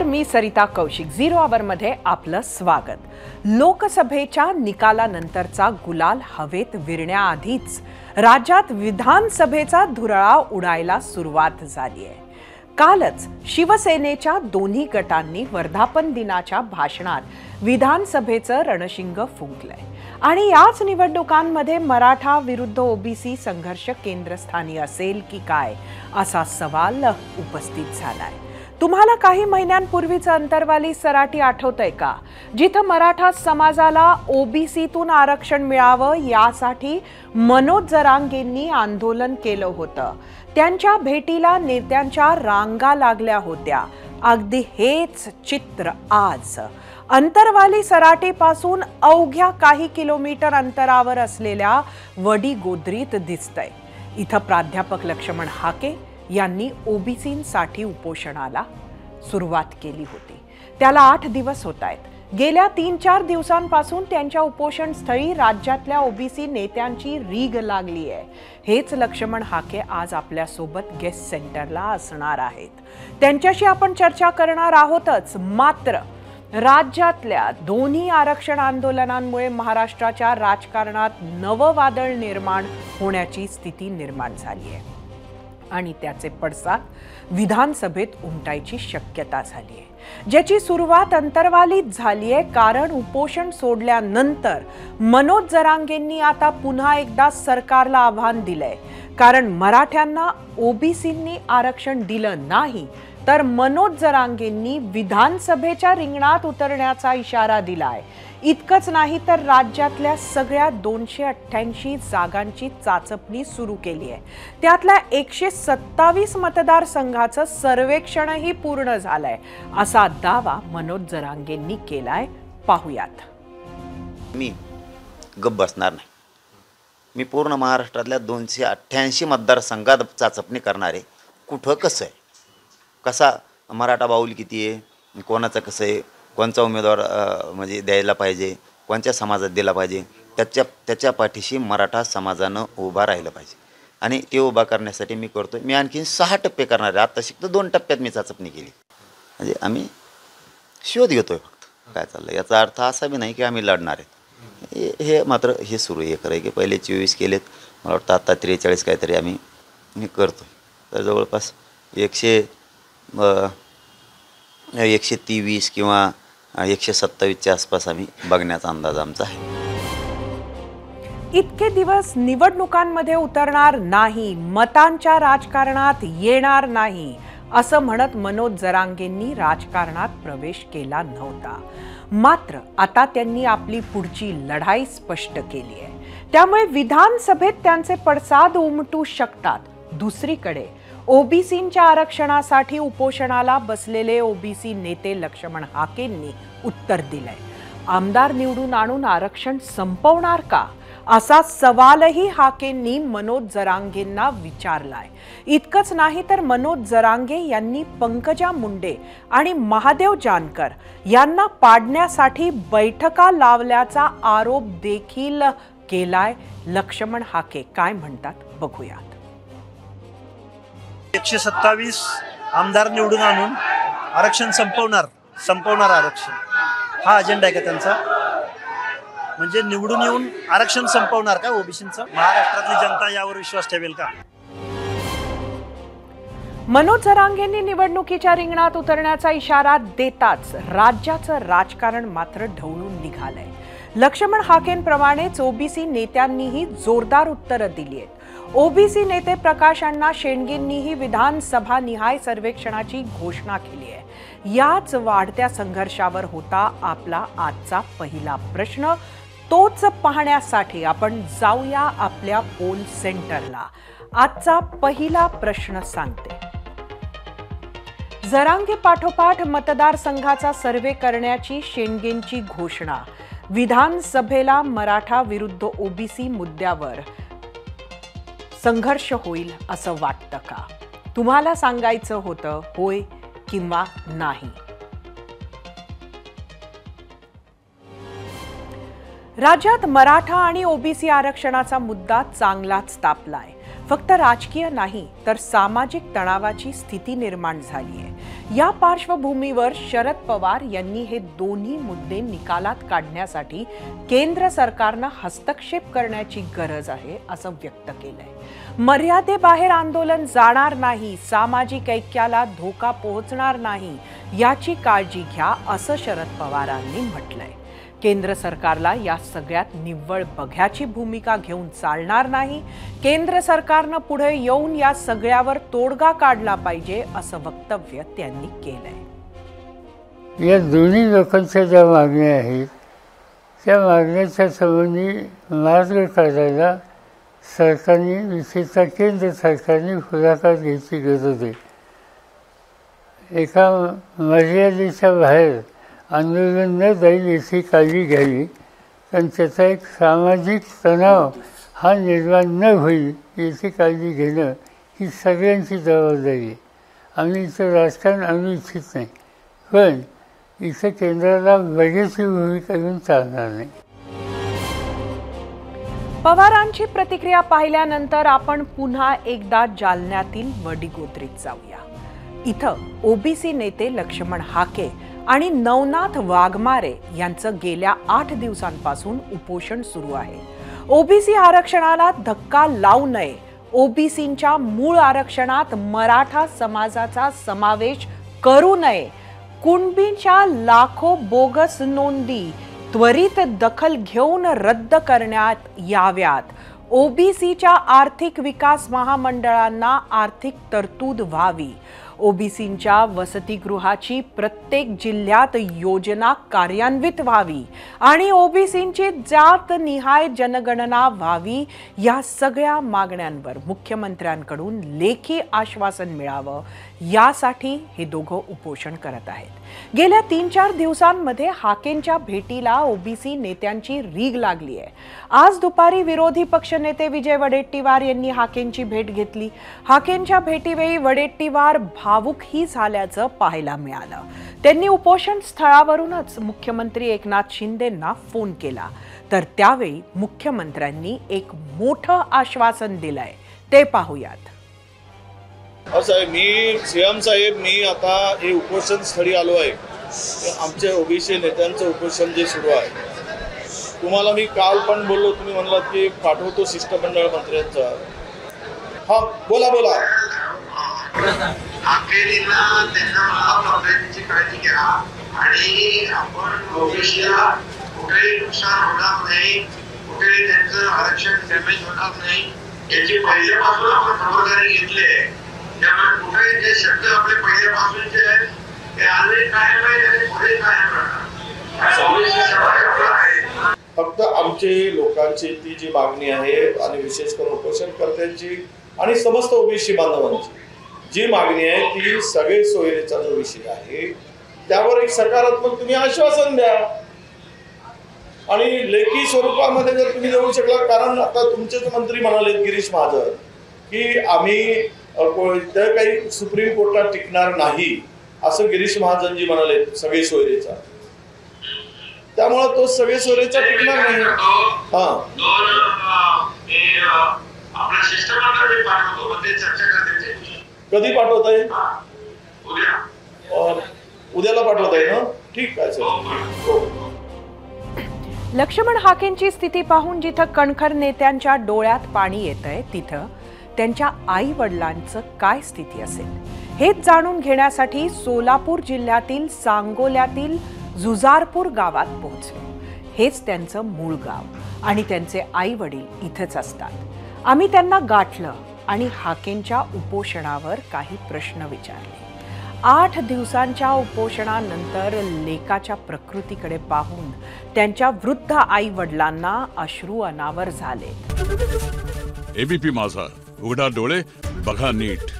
मी Sarita Kaushik. Zero आवर मध्ये आपलं स्वागत. लोकसभेच्या निकालानंतरचा गुलाल हवेत विरण्याआधीच राज्यात विधानसभेचा धुरळा उडायला सुरुवात झाली आहे. कालच शिवसेनेच्या दोन्ही गटांनी वर्धापन दिनाच्या भाषणात विधानसभेचं रणशिंग फुंकलंय आणि याच निवडणुकांमध्ये मराठा विरुद्ध ओबीसी संघर्ष केंद्रस्थानी असेल की काय असा सवाल उपस्थित झालाय. तुम्हाला काही महिन्यांपूर्वीचं अंतरवाली सराटी आठवतंय का, जिथं मराठा समाजाला ओबीसीतून आरक्षण मिळावं यासाठी मनोज जरांगेंनी आंदोलन केलं होतं. त्यांच्या भेटीला नेत्यांच्या रांगा लागल्या होत्या. अगदी हेच चित्र आज अंतरवाली सराटीपासून अवघ्या काही किलोमीटर अंतरावर असलेल्या वडीगोद्रीत दिसतंय. इथं प्राध्यापक लक्ष्मण हाके यांनी ओबीसींसाठी उपोषणाला सुरुवात केली होती. त्याला 8 दिवस होत आहेत. गेल्या 3-4 दिवसांपासून त्यांच्या उपोषण स्थळी राज्यातल्या ओबीसी नेत्यांची रीग लागली आहे. हेच लक्ष्मण हाके आज आपल्या सोबत गेस्ट सेंटरला असणार आहेत. त्यांच्याशी आपण चर्चा करणार आहोतच. मात्र राज्यातल्या दोन्ही आरक्षण आंदोलनांमुळे महाराष्ट्राच्या राजकारणात नवं वादळ निर्माण होण्याची स्थिती निर्माण झाली आहे आणि त्याचे पडसाद विधानसभेत उमटायची शक्यता झाली आहे, ज्याची सुरुवात अंतरवालीत झाली आहे. कारण उपोषण सोडल्यानंतर मनोज जरांगेंनी आता पुन्हा एकदा सरकारला आव्हान दिलंय. कारण मराठ्यांना ओबीसींनी आरक्षण दिलं नाही तर मनोज जरांगेंनी विधानसभेच्या रिंगणात उतरण्याचा इशारा दिलाय. इतकंच नाही तर राज्यातल्या सगळ्या 288 जागांची चाचपणी सुरू केली आहे. त्यातल्या 127 मतदारसंघाचं सर्वेक्षणही पूर्ण झालंय असा दावा मनोज जरांगेंनी केलाय. पाहुयात. मी गप्प बसणार नाही. मी पूर्ण महाराष्ट्रातल्या 288 मतदारसंघात चाचपणी करणार आहे. कुठं कसं आहे, कसा मराठा बाहुल किती आहे, कोणाचं कसं आहे, कोणचा उमेदवार म्हणजे द्यायला पाहिजे, कोणत्या समाजात दिला पाहिजे, त्याच्या पाठीशी मराठा समाजानं उभा राहिलं पाहिजे आणि ते उभा करण्यासाठी मी करतो. मी आणखीन 6 टप्पे करणार आहे. आता शिकतो 2 टप्प्यात मी चाचपणी केली. म्हणजे आम्ही शोध घेतोय फक्त काय चाललं. याचा अर्थ असा बी नाही की आम्ही लढणार आहेत. हे मात्र हे सुरू आहे खरं आहे की पहिले 24 केलेत. मला वाटतं आता 43 काहीतरी आम्ही करतो. तर जवळपास 123 किंवा 127च्या आसपास आम्ही बघण्याचा अंदाज आमचा आहे. इतके दिवस निवडणुकांमध्ये उतरणार नाही, मतांच्या राजकारणात येणार नाही असं म्हणत मनोज जरांगेंनी राजकारणात प्रवेश केला नव्हता. मात्र आता त्यांनी आपली पुढची लढाई स्पष्ट केली आहे. त्यामुळे विधानसभेत त्यांचे पडसाद उमटू शकतात. दुसरीकडे ओबीसींच्या आरक्षणासाठी उपोषणाला बसलेले ओबीसी नेते लक्ष्मण हाकेंनी उत्तर दिलंय. आमदार निवडून आणून आरक्षण संपवणार का असा सवालही हाकेंनी मनोज जरांगेंना विचारलाय. इतकंच नाही तर मनोज जरांगे यांनी पंकजा मुंडे आणि महादेव जानकर यांना पाडण्यासाठी बैठका लावल्याचा आरोप देखील केलाय. लक्ष्मण हाके काय म्हणतात बघूयात. 127 आमदार निवडून आणून आरक्षण संपवणार आरक्षण हा अजेंडा आहे का त्यांचा? म्हणजे निवडून येऊन आरक्षण संपवणार का ओबीसींचं? महाराष्ट्रातली जनता यावर विश्वास ठेवेल का? मनोज जरांगेंनी निवडणुकीच्या रिंगणात उतरण्याचा इशारा देताच राज्याचं राजकारण मात्र ढवळून निघालंय. लक्ष्मण हाकेंप्रमाणेच ओबीसी नेत्यांनीही जोरदार उत्तरं दिली आहेत. ओबीसी नेते प्रकाश अण्णा शेंडेंनीही विधानसभा निहाय सर्वेक्षणाची घोषणा केली आहे. याच वाढत्या संघर्षावर होता आपला आजचा पहिला प्रश्न. तोच पाहण्यासाठी आपण जाऊया आपल्या पोल सेंटरला. आजचा पहिला प्रश्न सांगते. जरांगे पाठोपाठ मतदारसंघाचा सर्वे करण्याची शेंडेंची घोषणा. विधानसभेला मराठा विरुद्ध ओबीसी मुद्द्यावर संघर्ष होईल असं वाटतं का? तुम्हाला सांगायचं होतं होय किंवा नाही? राज्यात मराठा आणि ओबीसी आरक्षणाचा मुद्दा चांगलाच तापलाय. फक्त राजकीय नाही तर सामाजिक तणावाची स्थिती निर्माण झाली आहे. या पार्श्वभूमीवर शरद पवार यांनी हे दोन्ही मुद्दे निकालात काढण्यासाठी केंद्र सरकारनं हस्तक्षेप करण्याची गरज आहे असं व्यक्त केलंय। मर्यादेबाहेर आंदोलन जाणार नाही, सामाजिक ऐक्याला धोका पोहोचणार नाही याची काळजी घ्या असं शरद पवारांनी म्हटलंय। केंद्र सरकारला या सगळ्यात निव्वळ बघ्याची भूमिका घेऊन चालणार नाही। केंद्र सरकारनं पुढे येऊन या सगळ्यावर तोडगा काढला पाहिजे असं वक्तव्य त्यांनी केलंय। या दोन्ही लोकांच्या ज्या मागण्या आहेत त्या मागण्याच्या संबंधी मार्ग काढायला सरकारने, विशेषतः केंद्र सरकारने पुढाकार घ्यायची गरज आहे। एका मर्यादेच्या बाहेर आंदोलन न जाईल याची काळजी घ्यावी, कारण त्याचा एक सामाजिक तणाव हा निर्माण न होईल याची काळजी घेणं ही सगळ्यांची जबाबदारी आहे। आम्ही इथं राजकारण आणू इच्छित नाही, पण इथं केंद्राला बघ्याची भूमिका घेऊन चालणार नाही। पवारांची प्रतिक्रिया पाहिल्यानंतर आपण पुन्हा एकदा जालन्यातील वडीगोद्रीत जाऊया। इथं ओबीसी नेते लक्ष्मण हाके आणि नवनाथ वाघमारे यांचं गेल्या 8 दिवसांपासून उपोषण सुरू आहे। ओबीसी आरक्षणाला धक्का लावू नये, ओबीसींच्या मूळ आरक्षणात मराठा समाजाचा समावेश करू नये, कुणबीच्या लाखो बोगस नोंदी त्वरित दखल घेऊन रद्द करण्यात याव्यात, ओबीसीच्या आर्थिक विकास महामंडळांना आर्थिक तरतूद व्हावी, ओबीसींच्या वसतिगृहाची प्रत्येक जिल्ह्यात योजना कार्यान्वित व्हावी आणि ओबीसींची जातनिहाय जनगणना व्हावी, या सगळ्या मागण्यांवर मुख्यमंत्र्यांकडून लेखी आश्वासन मिळावं यासाठी हे दोघं उपोषण करत आहेत। गेल्या 3-4 दिवसांमध्ये हाकेंच्या भेटीला ओबीसी नेत्यांची रीग लागली आहे। आज दुपारी विरोधी पक्षनेते विजय वडेट्टीवार यांनी हाकेंची भेट घेतली। हाकेंच्या भेटीवेळी वडेट्टीवार भावुकही झाल्याचं पाहायला मिळालं। त्यांनी उपोषण स्थळावरूनच मुख्यमंत्री एकनाथ शिंदेंना फोन केला, तर त्यावेळी मुख्यमंत्र्यांनी एक मोठं आश्वासन दिलंय, ते पाहूयात। साहेब, मी सीएम साहेब, मी आता हे उपोषण स्थळी आलो आहे। आमच्या ओबीसी नेत्यांचं उपोषण जे सुरू आहे, तुम्हाला मी काल पण बोललो, तुम्ही म्हणलात की पाठवतो शिष्टमंडळ मंत्र्यांचा। हा, बोला बोला। काळजी घ्या आणि आपण ओबीसीला कुठेही नुकसान होणार नाही, कुठेही त्यांचं आरक्षण डॅमेज होणार नाही याची पहिल्यापासून आपण खबरदारी घेतली आहे। त्यामुळे कुठेही जे शब्द आपले पहिल्यापासूनचे आहेत ते आजही कायम आहे आणि पुढे कायम राहणार। फक्त आमचे लोकांची ती जी मागणी आहे आणि विशेष करून उपोषणकर्त्यांची आणि समस्त ओबीसी बांधवांची जी मागणी आहे ती सगळे सोयीचा जो विषय आहे त्यावर एक सकारात्मक तुम्ही आश्वासन द्या आणि लेखी स्वरूपामध्ये जर तुम्ही देऊ शकला, कारण आता तुमचेच मंत्री म्हणाले गिरीश महाजन की आम्ही काही सुप्रीम कोर्टात टिकणार नाही असं गिरीश महाजनजी म्हणाले सगळे सोयरेचा, त्यामुळे तो सगळे सोयरेचा टिकणार नाही। हा, कधी पाठवता येईल? उद्याला पाठवता येईल ना? ठीक आहे सर। लक्ष्मण हाकेंची स्थिती पाहून जिथं कणखर नेत्यांच्या डोळ्यात पाणी येतंय, तिथं त्यांच्या आई वडिलांचं काय स्थिती असेल हेच जाणून घेण्यासाठी सोलापूर जिल्ह्यातील सांगोल्यातील जुजारपूर गावात पोहोचलो। हेच त्यांचं मूळ गाव आणि त्यांचे आई वडील इथेच असतात। आम्ही त्यांना गाठलं आणि हाकेंच्या उपोषणावर काही प्रश्न विचारले। 8 दिवसांच्या उपोषणानंतर लेकाच्या प्रकृतीकडे पाहून त्यांच्या वृद्ध आई वडिलांना अश्रू अनावर झाले। एबीपी माझा, उघडा डोळे बघा नीट।